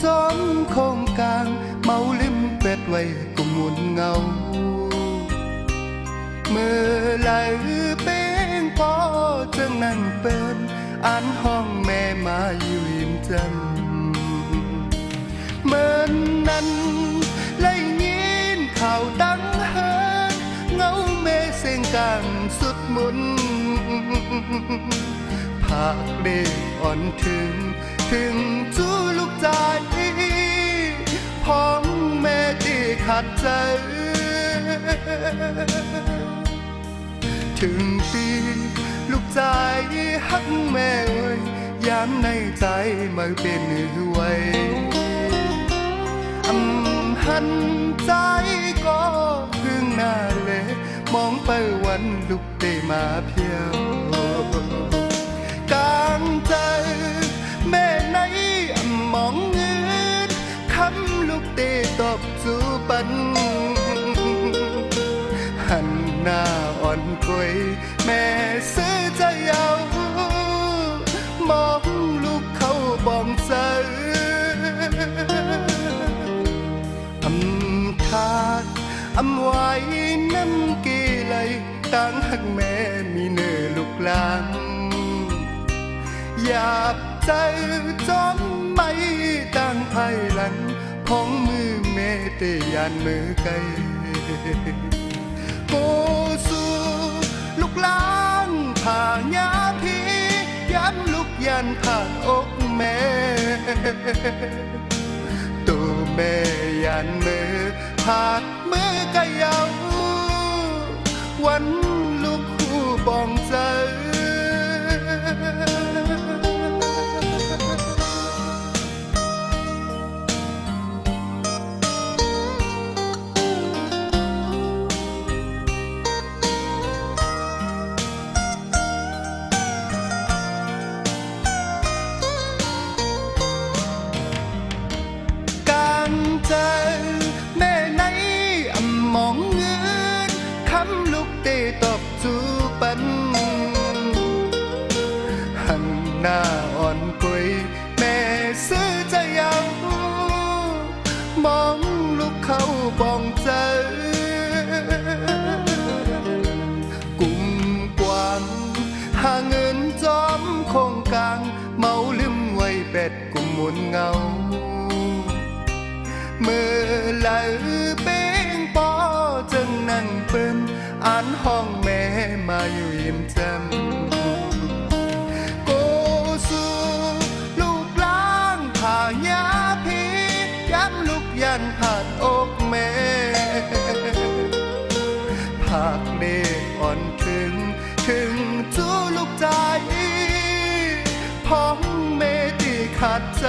จอมโคงกลางเมาลืมเป็ดไว้กุมมุนเงาเมื่อไหลเป็นพอจังนั่งเป็นอ่านห้องแม่มาอยู่ยิ้มจันเมื่อนั้นไล่ยินข่าวดังเฮินเงาแม่เสียงกลางสุดมุนภาคเด็กอ่อนถึงจูลูกใจพ้องแม่ที่ขัดใจถึงปีลูกใจฮักแม่เอ้ยยามในใจมาเป็นไว้หันใจก็พึ่งหน้าเลยมองไปวันลูกได้มาเพียงกลางใจแม่ในมองเงินคำลูกได้ตอบจูปันหันหน้าอ่อนกวยแม่ซื้อใจเอามองลูกเขาบองใจอำไว้น้ำกีไหลตั้งหักแม่มีเนื้อลูกหลานหยาบใจจอมไม่ตั้งภายหลังพ้องมือแม่เตยานมือไกลโกสู่ลูกหลานผ่าญาพียันลูกยันผ่านอกแม่ตัวแม่ยันมือผากมือกะยาววันลูกคู่บองใจหันหน้าอ่อนกวยแม่ซื้อใจเอามองลูกเขาบองใจกุมกวางหาเงินจอมโคงกลางเมาลืมไว้เป็ดกุมมุนเงาเมื่อไหลเป้งปอจังนั่งเป็นอ่านห้องแม่มาอยู่ยิ้มแจ่มโกสู่ลูกหลานผ่าญาพีย้ำลูกยันผ่านอกแม่ภาคเด็กอ่อนถึงจูลูกใจพ้องแม่ที่ขัดใจ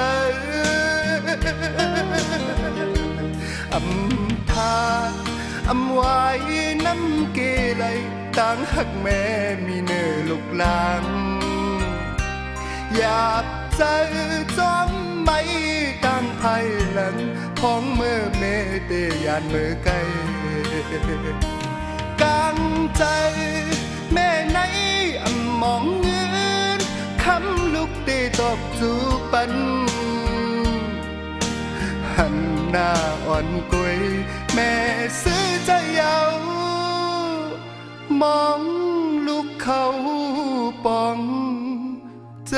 อำไว้น้ำเกลัยตั้งหักแม่มีเนื้อลูกหลานหยาบใจจอมไม่ตั้งภายหลังพ้องเมื่อแม่เตยานมือไกลกลางใจแม่ในมองเงินคำลูกเตตอบจูปันหันหน้าอ่อนกวยแม่ซื้อใจเอามองลูกเขาปองใจ